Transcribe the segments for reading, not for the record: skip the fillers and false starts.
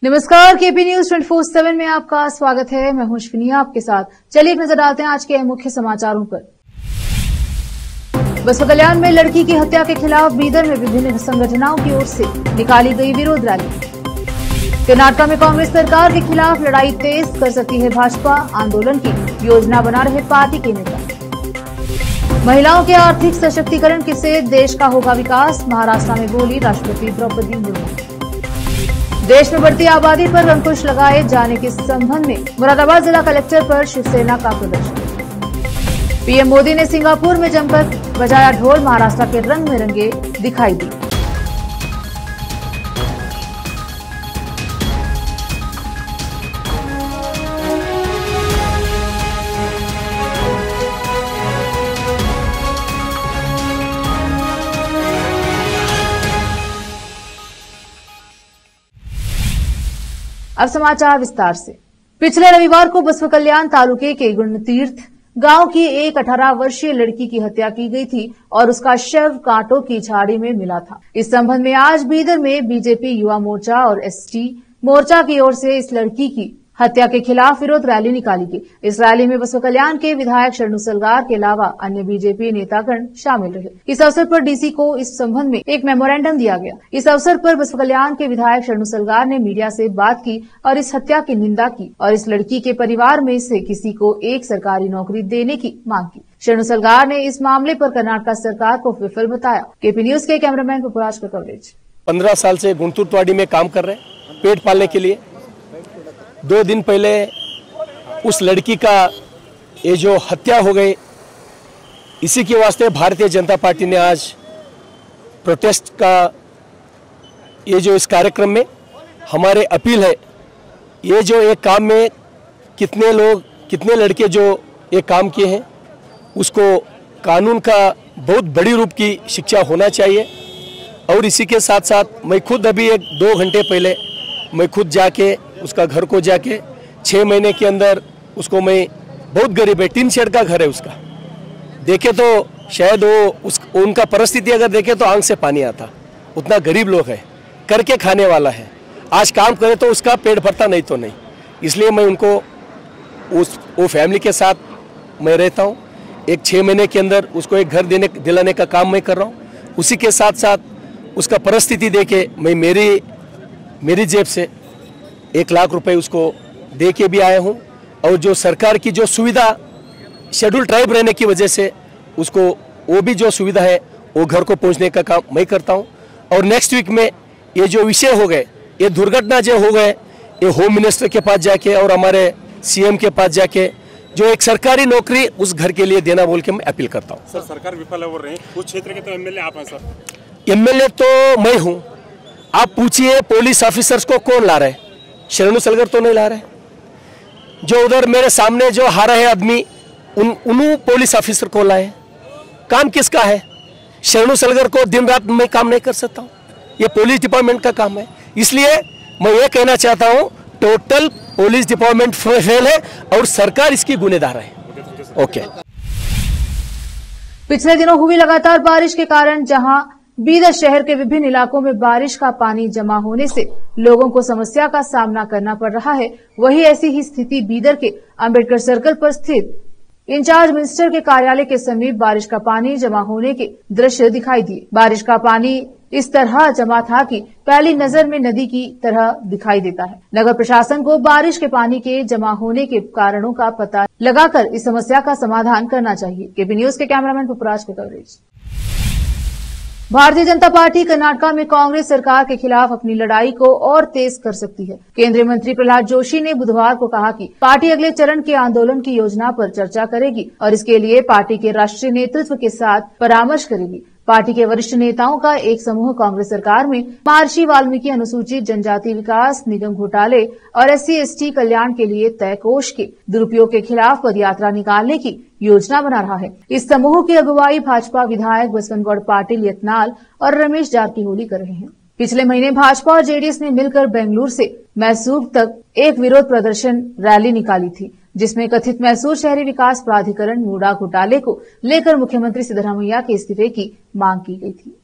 नमस्कार, KP news 24/7 में आपका स्वागत है। मैं हूं अश्विनिया आपके साथ। चलिए एक नजर डालते हैं आज के मुख्य समाचारों पर। बसपा कल्याण में लड़की की हत्या के खिलाफ बीदर में विभिन्न संगठनों की ओर से निकाली गई विरोध रैली। कर्नाटक में कांग्रेस सरकार के खिलाफ लड़ाई तेज कर सकती है भाजपा, आंदोलन की योजना बना रहे पार्टी के नेता। महिलाओं के आर्थिक सशक्तिकरण से देश का होगा विकास, महाराष्ट्र में बोली राष्ट्रपति द्रौपदी मुर्मू। देश में बढ़ती आबादी पर अंकुश लगाए जाने के संबंध में मुरादाबाद जिला कलेक्टर पर शिवसेना का प्रदर्शन। पीएम मोदी ने सिंगापुर में जमकर बजाया ढोल, महाराष्ट्र के रंग में रंगे दिखाई दी। अब समाचार विस्तार से। पिछले रविवार को बसपा कल्याण तालुके के गुणतीर्थ गांव की एक 18 वर्षीय लड़की की हत्या की गई थी और उसका शव कांटों की झाड़ी में मिला था। इस संबंध में आज बीदर में बीजेपी युवा मोर्चा और एसटी मोर्चा की ओर से इस लड़की की हत्या के खिलाफ विरोध रैली निकाली गई। इस रैली में बसपा कल्याण के विधायक शरणु सलगार के अलावा अन्य बीजेपी नेतागण शामिल रहे। इस अवसर पर डीसी को इस संबंध में एक मेमोरेंडम दिया गया। इस अवसर पर बसपा कल्याण के विधायक शरणु सलगार ने मीडिया से बात की और इस हत्या की निंदा की और इस लड़की के परिवार में से किसी को एक सरकारी नौकरी देने की मांग की। शरणु सलगार ने इस मामले पर कर्नाटक सरकार को विफल बताया। केपी न्यूज के कैमरामैन पुपराज का कवरेज। 15 साल से गुंटूरवाड़ी में काम कर रहे हैं पेट पालने के लिए। 2 दिन पहले उस लड़की का ये जो हत्या हो गई, इसी के वास्ते भारतीय जनता पार्टी ने आज प्रोटेस्ट का ये जो इस कार्यक्रम में हमारे अपील है, ये जो एक काम में कितने लड़के जो ये काम किए हैं, उसको कानून का बहुत बड़ी रूप की शिक्षा होना चाहिए। और इसी के साथ साथ मैं खुद अभी 1-2 घंटे पहले मैं खुद जाके उसका घर को जाके 6 महीने के अंदर उसको, मैं बहुत गरीब है, 3 शेड का घर है उसका, देखे तो शायद वो उनका परिस्थिति अगर देखे तो आंख से पानी आता। उतना गरीब लोग है, करके खाने वाला है, आज काम करे तो उसका पेट भरता, नहीं तो नहीं। इसलिए मैं उनको वो फैमिली के साथ मैं रहता हूँ। 6 महीने के अंदर उसको एक घर दिलाने का काम मैं कर रहा हूँ। उसी के साथ साथ उसका परिस्थिति देखे मैं मेरी जेब से 1 लाख रुपए उसको दे के भी आया हूं। और जो सरकार की जो सुविधा शेड्यूल ट्राइब रहने की वजह से उसको वो भी जो सुविधा है वो घर को पहुंचने का काम मैं करता हूं। और नेक्स्ट वीक में ये जो विषय हो गए, ये दुर्घटना जो हो गए, ये होम मिनिस्टर के पास जाके और हमारे सीएम के पास जाके जो एक सरकारी नौकरी उस घर के लिए देना बोल के मैं अपील करता हूँ। सर, सरकार विफल हो रही है। उस क्षेत्र के तो एमएलए आप हैं सर। एमएलए तो मैं हूँ। आप पूछिए पुलिस ऑफिसर्स को कौन ला रहे? शरणु सलगर तो नहीं ला रहे। जो उधर मेरे सामने जो हारा है आदमी, उन्होंने पुलिस ऑफिसर को लाए। काम किसका है? शरणु सलगर को दिन रात मैं काम नहीं कर सकता हूँ, ये पुलिस डिपार्टमेंट का काम है। इसलिए मैं ये कहना चाहता हूँ, टोटल पुलिस डिपार्टमेंट फेल है और सरकार इसकी गुनेगार है। ओके। पिछले दिनों हुई लगातार बारिश के कारण जहां बीदर शहर के विभिन्न इलाकों में बारिश का पानी जमा होने से लोगों को समस्या का सामना करना पड़ रहा है, वहीं ऐसी ही स्थिति बीदर के अंबेडकर सर्कल पर स्थित इंचार्ज मिनिस्टर के कार्यालय के समीप बारिश का पानी जमा होने के दृश्य दिखाई दिए। बारिश का पानी इस तरह जमा था कि पहली नजर में नदी की तरह दिखाई देता है। नगर प्रशासन को बारिश के पानी के जमा होने के कारणों का पता लगाकर इस समस्या का समाधान करना चाहिए। केपी न्यूज के कैमरामैन पुपराज का कवरेज। भारतीय जनता पार्टी कर्नाटक में कांग्रेस सरकार के खिलाफ अपनी लड़ाई को और तेज कर सकती है। केंद्रीय मंत्री प्रहलाद जोशी ने बुधवार को कहा कि पार्टी अगले चरण के आंदोलन की योजना पर चर्चा करेगी और इसके लिए पार्टी के राष्ट्रीय नेतृत्व के साथ परामर्श करेगी। पार्टी के वरिष्ठ नेताओं का एक समूह कांग्रेस सरकार में महर्षि वाल्मीकि अनुसूचित जनजाति विकास निगम घोटाले और SC/ST कल्याण के लिए तय कोष के दुरुपयोग के खिलाफ पदयात्रा निकालने की योजना बना रहा है। इस समूह की अगुवाई भाजपा विधायक बसवनगौड़ पाटिल यत्नाल और रमेश जारकीहोली कर रहे हैं। पिछले महीने भाजपा और जेडीएस ने मिलकर बेंगलुरु से मैसूर तक एक विरोध प्रदर्शन रैली निकाली थी, जिसमें कथित मैसूर शहरी विकास प्राधिकरण मूडा घोटाले को लेकर मुख्यमंत्री सिद्धरामैया के इस्तीफे की मांग की गई थी।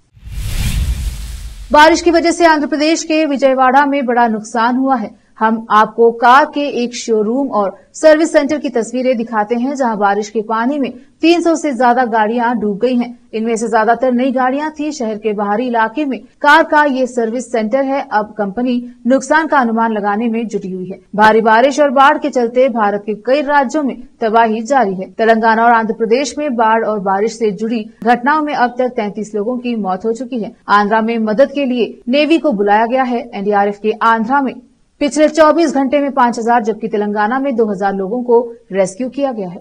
बारिश की वजह से आंध्र प्रदेश के विजयवाड़ा में बड़ा नुकसान हुआ है। हम आपको कार के एक शोरूम और सर्विस सेंटर की तस्वीरें दिखाते हैं, जहां बारिश के पानी में 300 से ज्यादा गाड़ियां डूब गई हैं। इनमें से ज्यादातर नई गाड़ियां थी। शहर के बाहरी इलाके में कार का ये सर्विस सेंटर है। अब कंपनी नुकसान का अनुमान लगाने में जुटी हुई है। भारी बारिश और बाढ़ के चलते भारत के कई राज्यों में तबाही जारी है। तेलंगाना और आंध्र प्रदेश में बाढ़ और बारिश से जुड़ी घटनाओं में अब तक 33 लोगों की मौत हो चुकी है। आंध्रा में मदद के लिए नेवी को बुलाया गया है। एनडीआरएफ के आंध्रा में पिछले 24 घंटे में 5000 जबकि तेलंगाना में 2000 लोगों को रेस्क्यू किया गया है।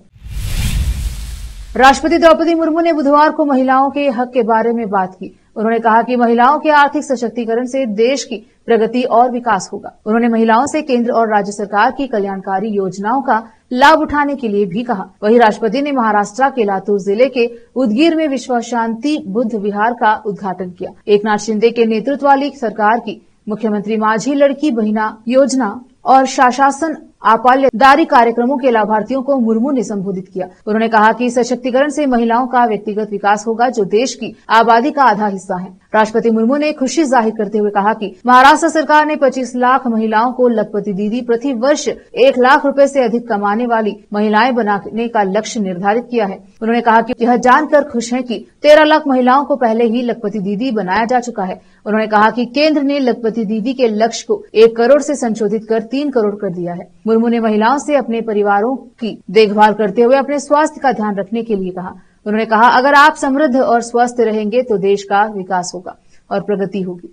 राष्ट्रपति द्रौपदी मुर्मू ने बुधवार को महिलाओं के हक के बारे में बात की। उन्होंने कहा कि महिलाओं के आर्थिक सशक्तिकरण से देश की प्रगति और विकास होगा। उन्होंने महिलाओं से केंद्र और राज्य सरकार की कल्याणकारी योजनाओं का लाभ उठाने के लिए भी कहा। वहीं राष्ट्रपति ने महाराष्ट्र के लातूर जिले के उदगीर में विश्व शांति बुद्ध विहार का उद्घाटन किया। एकनाथ शिंदे के नेतृत्व वाली सरकार की मुख्यमंत्री माझी लड़की बहिना योजना और शासन आपाल्यदारी कार्यक्रमों के लाभार्थियों को मुर्मू ने संबोधित किया। उन्होंने कहा कि सशक्तिकरण से महिलाओं का व्यक्तिगत विकास होगा, जो देश की आबादी का आधा हिस्सा है। राष्ट्रपति मुर्मू ने खुशी जाहिर करते हुए कहा कि महाराष्ट्र सरकार ने 25 लाख महिलाओं को लखपति दीदी, प्रति वर्ष 1 लाख रुपए से अधिक कमाने वाली महिलाएं बनाने का लक्ष्य निर्धारित किया है। उन्होंने कहा कि यह जानकर खुश है कि 13 लाख महिलाओं को पहले ही लखपति दीदी बनाया जा चुका है। उन्होंने कहा कि केंद्र ने लखपति दीदी के लक्ष्य को 1 करोड़ से संशोधित कर 3 करोड़ कर दिया है। मुर्मू ने महिलाओं से अपने परिवारों की देखभाल करते हुए अपने स्वास्थ्य का ध्यान रखने के लिए कहा। उन्होंने कहा, अगर आप समृद्ध और स्वस्थ रहेंगे तो देश का विकास होगा और प्रगति होगी।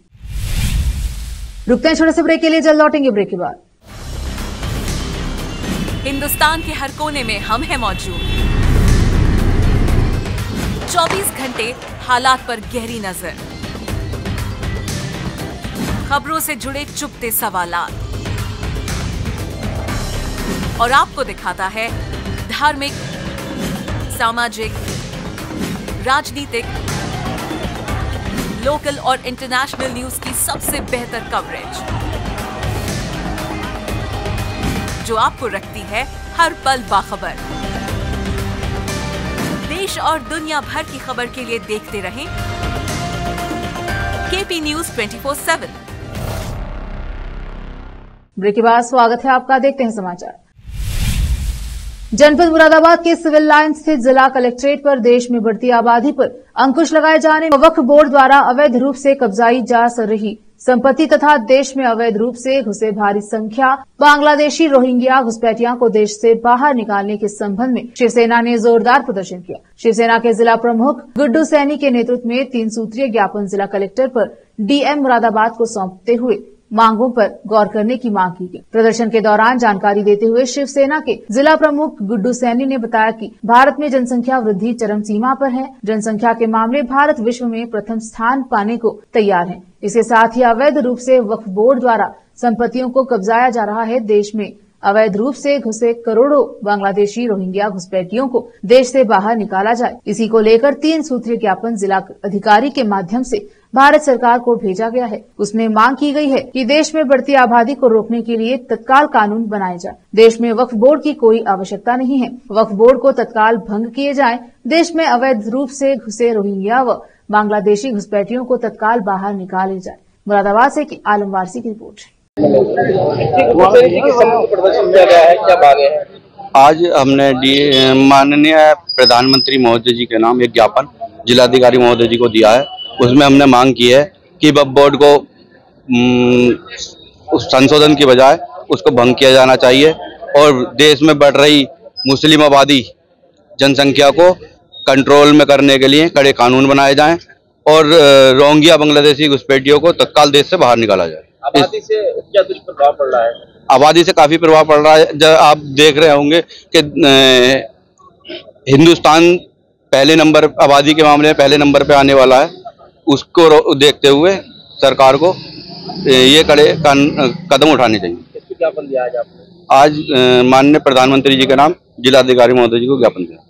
रुकते हैं छोटे से ब्रेक के लिए, जल्द लौटेंगे ब्रेक के बाद। हिंदुस्तान के हर कोने में हम हैं मौजूद। 24 घंटे हालात पर गहरी नजर, खबरों से जुड़े चुपते सवालात, और आपको दिखाता है धार्मिक, सामाजिक, राजनीतिक, लोकल और इंटरनेशनल न्यूज की सबसे बेहतर कवरेज, जो आपको रखती है हर पल बाखबर। देश और दुनिया भर की खबर के लिए देखते रहें केपी न्यूज 24/7। ब्रेक के बाद स्वागत है आपका। देखते हैं समाचार। जनपद मुरादाबाद के सिविल लाइन स्थित जिला कलेक्ट्रेट पर देश में बढ़ती आबादी पर अंकुश लगाए जाने वक्फ बोर्ड द्वारा अवैध रूप से कब्जाई जा रही संपत्ति तथा देश में अवैध रूप से घुसे भारी संख्या बांग्लादेशी रोहिंग्या घुसपैठियों को देश से बाहर निकालने के संबंध में शिवसेना ने जोरदार प्रदर्शन किया। शिवसेना के जिला प्रमुख गुड्डू सैनी के नेतृत्व में 3 सूत्रीय ज्ञापन जिला कलेक्टर पर डीएम मुरादाबाद को सौंपते हुए मांगों पर गौर करने की मांग की गई। प्रदर्शन के दौरान जानकारी देते हुए शिवसेना के जिला प्रमुख गुड्डू सैनी ने बताया कि भारत में जनसंख्या वृद्धि चरम सीमा पर है। जनसंख्या के मामले भारत विश्व में प्रथम स्थान पाने को तैयार है। इसके साथ ही अवैध रूप से वक्फ बोर्ड द्वारा संपत्तियों को कब्जाया जा रहा है। देश में अवैध रूप से घुसे करोड़ों बांग्लादेशी रोहिंग्या घुसपैठियों को देश से बाहर निकाला जाए। इसी को लेकर 3 सूत्रीय ज्ञापन जिला अधिकारी के माध्यम से भारत सरकार को भेजा गया है। उसमें मांग की गई है कि देश में बढ़ती आबादी को रोकने के लिए तत्काल कानून बनाए जाए। देश में वक्फ बोर्ड की कोई आवश्यकता नहीं है। वक्फ बोर्ड को तत्काल भंग किए जाए। देश में अवैध रूप से घुसे रोहिंग्या व बांग्लादेशी घुसपैठियों को तत्काल बाहर निकाले जाए। मुरादाबाद से आलम वारसी की रिपोर्ट। आज हमने माननीय प्रधानमंत्री महोदय जी के नाम एक ज्ञापन जिलाधिकारी महोदय जी को दिया है। उसमें हमने मांग की है कि वक्फ बोर्ड को उस संशोधन की बजाय उसको भंग किया जाना चाहिए और देश में बढ़ रही मुस्लिम आबादी जनसंख्या को कंट्रोल में करने के लिए कड़े कानून बनाए जाएं और रोहिंग्या बांग्लादेशी घुसपैठियों को तत्काल देश से बाहर निकाला जाए। आबादी से क्या दुष्प्रभाव पड़ रहा है? आबादी से काफी प्रभाव पड़ रहा है। जब आप देख रहे होंगे कि हिंदुस्तान पहले नंबर आबादी के मामले में पहले नंबर पे आने वाला है। उसको देखते हुए सरकार को ये कड़े कदम उठाने चाहिए। किसको ज्ञापन दिया आज आपने? आज माननीय प्रधानमंत्री जी के नाम जिलाधिकारी महोदय जी को ज्ञापन दिया।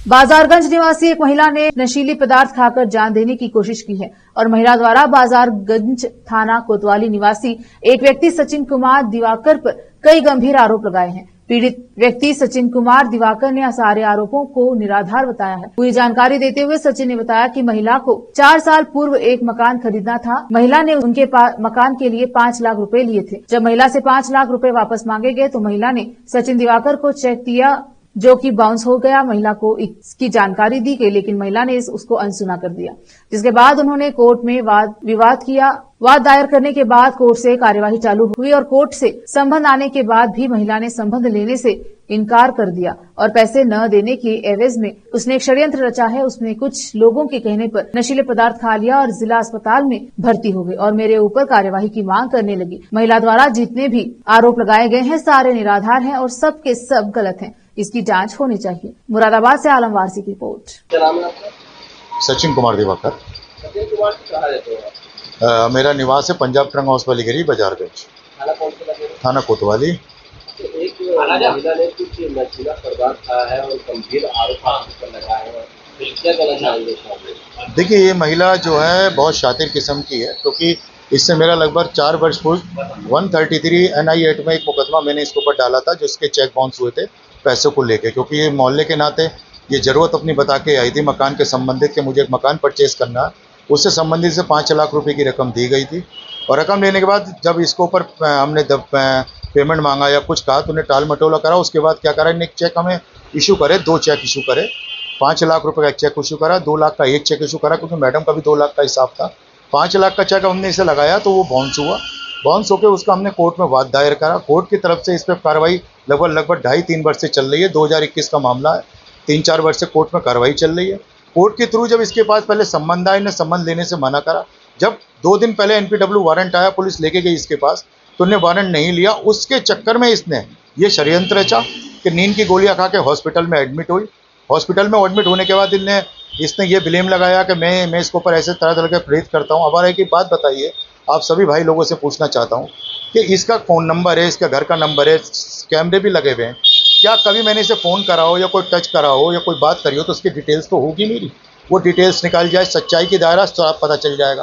बाजारगंज निवासी एक महिला ने नशीली पदार्थ खाकर जान देने की कोशिश की है और महिला द्वारा बाजारगंज थाना कोतवाली निवासी एक व्यक्ति सचिन कुमार दिवाकर पर कई गंभीर आरोप लगाए हैं। पीड़ित व्यक्ति सचिन कुमार दिवाकर ने सारे आरोपों को निराधार बताया है। पूरी जानकारी देते हुए सचिन ने बताया कि महिला को 4 साल पूर्व एक मकान खरीदना था। महिला ने उनके मकान के लिए 5 लाख रुपए लिए थे। जब महिला से 5 लाख रुपए वापस मांगे गए तो महिला ने सचिन दिवाकर को चेक दिया जो कि बाउंस हो गया। महिला को इसकी जानकारी दी गई लेकिन महिला ने उसको अनसुना कर दिया, जिसके बाद उन्होंने कोर्ट में वाद विवाद किया। वाद दायर करने के बाद कोर्ट से कार्यवाही चालू हुई और कोर्ट से संबंध आने के बाद भी महिला ने संबंध लेने से इनकार कर दिया और पैसे न देने के एवज में उसने एक षड्यंत्र रचा है। उसने कुछ लोगों के कहने पर नशीले पदार्थ खा लिया और जिला अस्पताल में भर्ती हो गई और मेरे ऊपर कार्यवाही की मांग करने लगी। महिला द्वारा जितने भी आरोप लगाए गए हैं सारे निराधार हैं और सब के सब गलत हैं। इसकी जांच होनी चाहिए। मुरादाबाद से आलम वारसी की रिपोर्ट। सचिन कुमार दिवाकर। सचिन कुमार कहाँ रहते हो? मेरा निवास है पंजाब ट्रंक हाउस वाली गली बाजारगंज, थाना कौन सा लगे? थाना कोतवाली। एक महिला ने कुछ नशीला पदार्थ खाया है और गंभीर आरोप पर लगाए हैं, क्या कहना चाहेंगे? देखिए, ये महिला जो है बहुत शातिर किस्म की है, क्योंकि इससे मेरा लगभग 4 वर्ष पूर्व 133 NI एक्ट में एक मुकदमा मैंने इसके ऊपर डाला था, जिसके चेक बाउंस हुए थे पैसों को लेके, क्योंकि ये मोहल्ले के नाते ये ज़रूरत अपनी बता के आई थी मकान के संबंधित कि मुझे एक मकान परचेज़ करना है। उससे संबंधित से 5 लाख रुपए की रकम दी गई थी और रकम लेने के बाद जब इसके ऊपर हमने पेमेंट मांगा या कुछ कहा तो उन्हें टाल मटोला करा। उसके बाद क्या करा, इन्हें एक चेक हमें इशू करे, 2 चेक इशू करे। 5 लाख रुपए का एक चेक इशू करा, 2 लाख का एक चेक इशू करा, क्योंकि मैडम का भी 2 लाख का हिसाब था। 5 लाख का चेक हमने इसे लगाया तो वो बाउंस हुआ। बाउंस होकर उसका हमने कोर्ट में वाद दायर करा। कोर्ट की तरफ से इस पर कार्रवाई लगभग 2.5-3 वर्ष से चल रही है। 2021 का मामला है, 3-4 वर्ष से कोर्ट में कार्रवाई चल रही है। कोर्ट के थ्रू जब इसके पास पहले संबंध आए, इन्हें संबंध लेने से मना करा। जब 2 दिन पहले NPW वारंट आया, पुलिस लेके गई इसके पास, तो उन्हें वारंट नहीं लिया। उसके चक्कर में इसने ये षड्यंत्र रचा कि नींद की गोलियां खा के हॉस्पिटल में एडमिट हुई। हॉस्पिटल में एडमिट होने के बाद इसने ये ब्लेम लगाया कि मैं इसके ऊपर ऐसे तरह के प्रेरित करता हूँ। हमारा एक बात बताइए, आप सभी भाई लोगों से पूछना चाहता हूँ कि इसका फ़ोन नंबर है, इसका घर का नंबर है, कैमरे भी लगे हुए हैं। क्या कभी मैंने इसे फ़ोन करा हो या कोई टच करा हो या कोई बात करी हो तो उसकी डिटेल्स तो होगी मेरी। वो डिटेल्स निकाल जाए, सच्चाई की दायरा साफ पता चल जाएगा।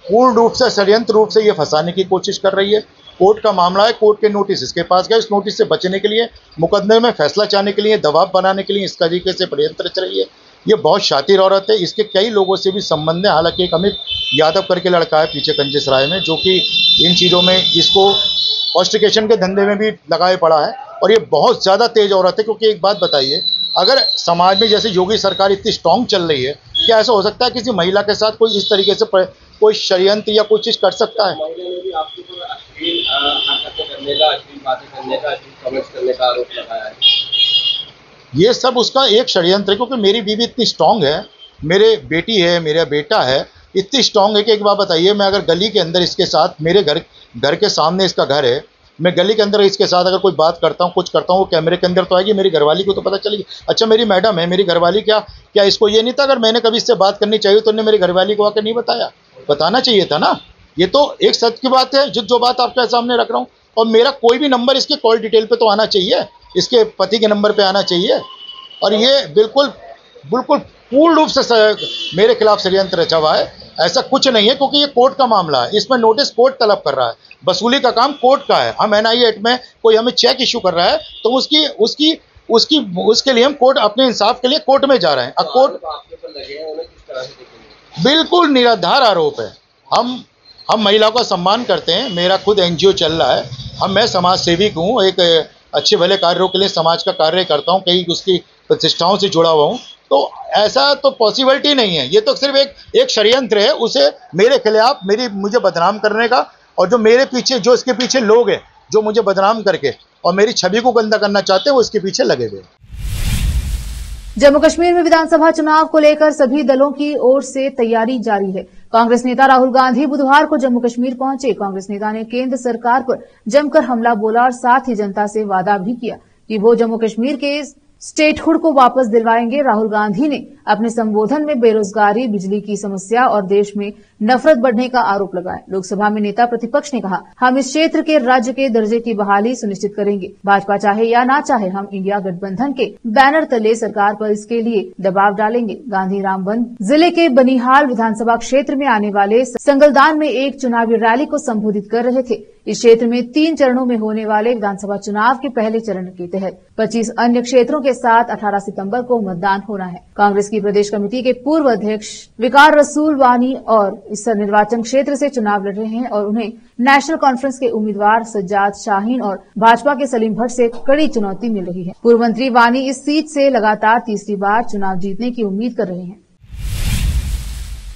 पूर्ण रूप से षड्यंत्र रूप से ये फंसाने की कोशिश कर रही है। कोर्ट का मामला है, कोर्ट के नोटिस इसके पास गए। इस नोटिस से बचने के लिए, मुकदमे में फैसला चाहने के लिए, दबाव बनाने के लिए इस तरीके से षड्यंत्र रच रही है। ये बहुत शातिर औरत है। इसके कई लोगों से भी संबंध है। हालांकि एक अमित यादव करके लड़का है पीछे कंजेसराय में, जो कि इन चीज़ों में इसको ऑस्टिकेशन के धंधे में भी लगाए पड़ा है। और ये बहुत ज़्यादा तेज़ औरत है, क्योंकि एक बात बताइए, अगर समाज में जैसे योगी सरकार इतनी स्ट्रॉन्ग चल रही है, क्या ऐसा हो सकता है किसी महिला के साथ कोई इस तरीके से कोई षड्यंत्र या कोई चीज़ कर सकता है? महिला ने भी आपके ऊपर अश्लील हरकतें करने का, अश्लील बातें करने का, अश्लील कमेंट्स करने का आरोप लगाया है। ये सब उसका एक षड्यंत्र है, क्योंकि मेरी बीवी इतनी स्ट्रॉन्ग है, मेरे बेटी है, मेरा बेटा है, इतनी स्ट्रॉन्ग है कि एक बात बताइए, मैं अगर गली के अंदर इसके साथ, मेरे घर के सामने इसका घर है, मैं गली के अंदर इसके साथ अगर कोई बात करता हूँ, कुछ करता हूँ, वो कैमरे के अंदर तो आएगी, मेरी घरवाली को तो पता चलेगी। अच्छा, मेरी मैडम है, मेरी घरवाली क्या इसको ये नहीं था, अगर मैंने कभी इससे बात करनी चाहिए तो उन्होंने मेरी घरवाली को आकर नहीं बताया? बताना चाहिए था ना। ये तो एक सच की बात है, जो बात आपके सामने रख रहा हूँ। और मेरा कोई भी नंबर इसके कॉल डिटेल पे तो आना चाहिए, इसके पति के नंबर पे आना चाहिए। और ये बिल्कुल पूर्ण रूप से मेरे खिलाफ षड्यंत्र रचा हुआ है। ऐसा कुछ नहीं है, क्योंकि ये कोर्ट का मामला है। इसमें नोटिस कोर्ट तलब कर रहा है, वसूली का काम कोर्ट का है। हम NI एक्ट में कोई हमें चेक इशू कर रहा है तो उसके लिए हम कोर्ट, अपने इंसाफ के लिए कोर्ट में जा रहे हैं। अब कोर्ट आपके ऊपर लगे हैं, उन्हें किस तरह से देखेंगे? बिल्कुल निराधार आरोप है। हम महिलाओं का सम्मान करते हैं। मेरा खुद NGO चल रहा है। मैं समाज सेविक हूँ, एक अच्छे भले कार्यों के लिए समाज का कार्य करता हूँ, कई उसकी प्रतिष्ठाओं से जुड़ा हुआ हूँ। तो ऐसा तो पॉसिबिलिटी नहीं है। ये तो सिर्फ एक षड्यंत्र है, उसे मेरे खिलाफ मुझे बदनाम करने का, और जो मेरे पीछे, जो इसके पीछे लोग हैं जो मुझे बदनाम करके और मेरी छवि को गंदा करना चाहते हैं, वो इसके पीछे लगे हुए। जम्मू कश्मीर में विधानसभा चुनाव को लेकर सभी दलों की ओर से तैयारी जारी है। कांग्रेस नेता राहुल गांधी बुधवार को जम्मू कश्मीर पहुंचे। कांग्रेस नेता ने केंद्र सरकार पर जमकर हमला बोला और साथ ही जनता से वादा भी किया कि वो जम्मू कश्मीर के स्टेटहुड को वापस दिलवाएंगे। राहुल गांधी ने अपने संबोधन में बेरोजगारी, बिजली की समस्या और देश में नफरत बढ़ने का आरोप लगाया। लोकसभा में नेता प्रतिपक्ष ने कहा, हम इस क्षेत्र के राज्य के दर्जे की बहाली सुनिश्चित करेंगे। भाजपा चाहे या ना चाहे, हम इंडिया गठबंधन के बैनर तले सरकार पर इसके लिए दबाव डालेंगे। गांधी रामबंध जिले के बनिहाल विधानसभा क्षेत्र में आने वाले संगलदान में एक चुनावी रैली को संबोधित कर रहे थे। इस क्षेत्र में 3 चरणों में होने वाले विधानसभा चुनाव के पहले चरण के तहत 25 अन्य क्षेत्रों के साथ 18 सितंबर को मतदान होना है। कांग्रेस की प्रदेश कमेटी के पूर्व अध्यक्ष विकार रसूल वानी और इस निर्वाचन क्षेत्र से चुनाव लड़ रहे हैं और उन्हें नेशनल कॉन्फ्रेंस के उम्मीदवार सज्जाद शाहीन और भाजपा के सलीम भट्ट से कड़ी चुनौती मिल रही है। पूर्व मंत्री वानी इस सीट से लगातार तीसरी बार चुनाव जीतने की उम्मीद कर रहे हैं।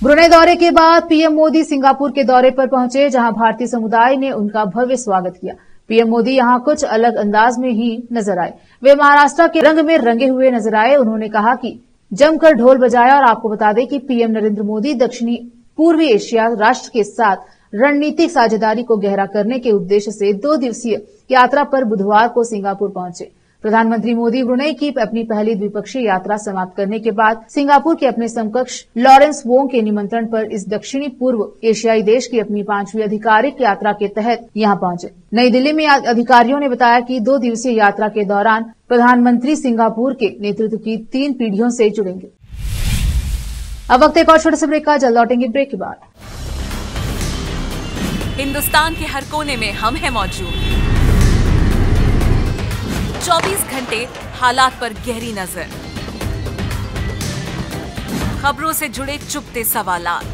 ब्रुनेई दौरे के बाद पीएम मोदी सिंगापुर के दौरे पर पहुंचे, जहां भारतीय समुदाय ने उनका भव्य स्वागत किया। पीएम मोदी यहां कुछ अलग अंदाज में ही नजर आए। वे महाराष्ट्र के रंग में रंगे हुए नजर आए। उन्होंने कहा कि जमकर ढोल बजाया। और आपको बता दें कि पीएम नरेंद्र मोदी दक्षिणी पूर्वी एशिया राष्ट्र के साथ रणनीतिक साझेदारी को गहरा करने के उद्देश्य से 2 दिवसीय यात्रा पर बुधवार को सिंगापुर पहुंचे। प्रधानमंत्री मोदी ब्रुनेई की अपनी पहली द्विपक्षीय यात्रा समाप्त करने के बाद सिंगापुर के अपने समकक्ष लॉरेंस वोंग के निमंत्रण पर इस दक्षिणी पूर्व एशियाई देश की अपनी 5वीं आधिकारिक यात्रा के तहत यहां पहुंचे। नई दिल्ली में अधिकारियों ने बताया कि 2 दिवसीय यात्रा के दौरान प्रधानमंत्री सिंगापुर के नेतृत्व की 3 पीढ़ियों से जुड़ेंगे। अब वक्त एक और छोटे से ब्रेक का, जल्द लौटेंगे ब्रेक के बाद। हिंदुस्तान के हर कोने में हम हैं मौजूद। 24 घंटे हालात पर गहरी नजर, खबरों से जुड़े चुपते सवालात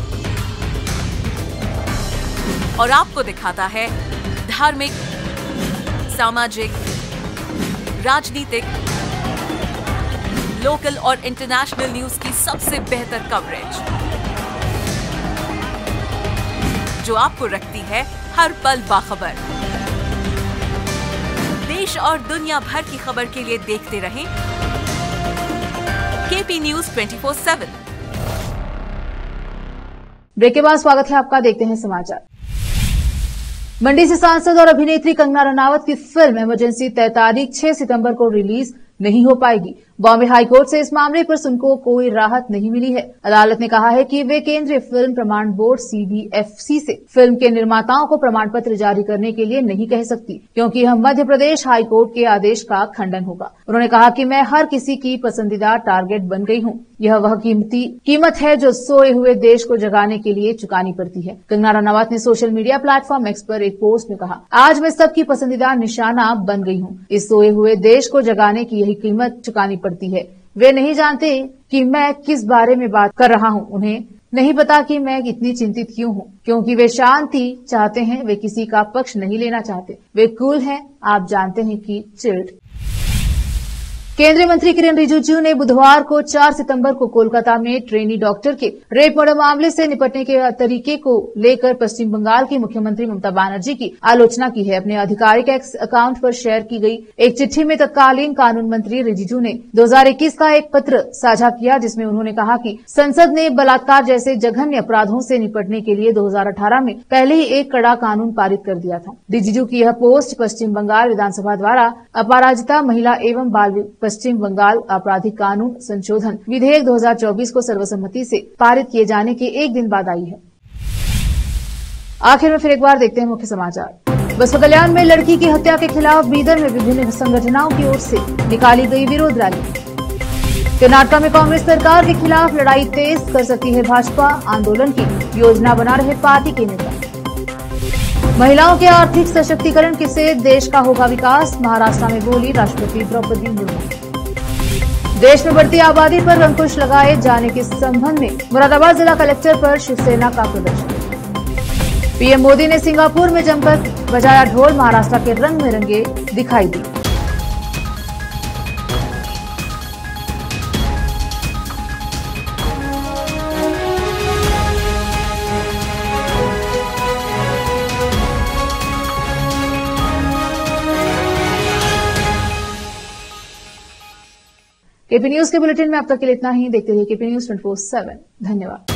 और आपको दिखाता है धार्मिक, सामाजिक, राजनीतिक, लोकल और इंटरनेशनल न्यूज की सबसे बेहतर कवरेज, जो आपको रखती है हर पल बाखबर। देश और दुनिया भर की खबर के लिए देखते रहें केपी न्यूज 24/7। ब्रेक के बाद स्वागत है आपका, देखते हैं समाचार। मंडी से सांसद और अभिनेत्री कंगना रनावत की फिल्म इमरजेंसी तय तारीख 6 सितंबर को रिलीज नहीं हो पाएगी। बॉम्बे हाईकोर्ट से इस मामले पर सुनको कोई राहत नहीं मिली है। अदालत ने कहा है कि वे केंद्रीय फिल्म प्रमाण बोर्ड CBFC से फिल्म के निर्माताओं को प्रमाण पत्र जारी करने के लिए नहीं कह सकती, क्योंकि यह मध्य प्रदेश हाईकोर्ट के आदेश का खंडन होगा। उन्होंने कहा कि मैं हर किसी की पसंदीदा टारगेट बन गई हूं। यह वह कीमत है जो सोए हुए देश को जगाने के लिए चुकानी पड़ती है। कंगना रनावत ने सोशल मीडिया प्लेटफॉर्म एक्स पर एक पोस्ट में कहा, आज मैं सबकी पसंदीदा निशाना बन गई हूं। इस सोए हुए देश को जगाने की यही कीमत चुकानी पड़ती है। वे नहीं जानते कि मैं किस बारे में बात कर रहा हूं। उन्हें नहीं पता कि मैं इतनी चिंतित क्यों हूं, क्योंकि वे शांति चाहते हैं। वे किसी का पक्ष नहीं लेना चाहते। वे कूल हैं। आप जानते हैं कि चिल्ड। केंद्रीय मंत्री किरेन रिजिजू ने बुधवार को 4 सितंबर को कोलकाता में ट्रेनी डॉक्टर के रेप मर्डर मामले से निपटने के तरीके को लेकर पश्चिम बंगाल की मुख्यमंत्री ममता बनर्जी की आलोचना की है। अपने आधिकारिक एक्स अकाउंट पर शेयर की गई एक चिट्ठी में तत्कालीन कानून मंत्री रिजिजू ने 2021 का एक पत्र साझा किया, जिसमें उन्होंने कहा कि संसद ने बलात्कार जैसे जघन्य अपराधों से निपटने के लिए 2018 में पहले ही एक कड़ा कानून पारित कर दिया था। रिजिजू की यह पोस्ट पश्चिम बंगाल विधानसभा द्वारा अपराजिता महिला एवं बाल पश्चिम बंगाल आपराधिक कानून संशोधन विधेयक 2024 को सर्वसम्मति से पारित किए जाने के एक दिन बाद आई है। आखिर में फिर एक बार देखते हैं मुख्य समाचार। बसपा कल्याण में लड़की की हत्या के खिलाफ बीदर में विभिन्न संगठनों की ओर से निकाली गई विरोध रैली। कर्नाटक में कांग्रेस सरकार के खिलाफ लड़ाई तेज कर सकती है भाजपा, आंदोलन की योजना बना रहे पार्टी के नेता। महिलाओं के आर्थिक सशक्तिकरण से देश का होगा विकास, महाराष्ट्र में बोली राष्ट्रपति द्रौपदी मुर्मू। देश में बढ़ती आबादी पर अंकुश लगाए जाने के संबंध में मुरादाबाद जिला कलेक्टर पर शिवसेना का प्रदर्शन। पीएम मोदी ने सिंगापुर में जमकर बजाया ढोल, महाराष्ट्र के रंग में रंगे दिखाई दी। केपी न्यूज के बुलेटिन में अब तक के लिए इतना ही। देखते रहिए केपी न्यूज 24/7। धन्यवाद।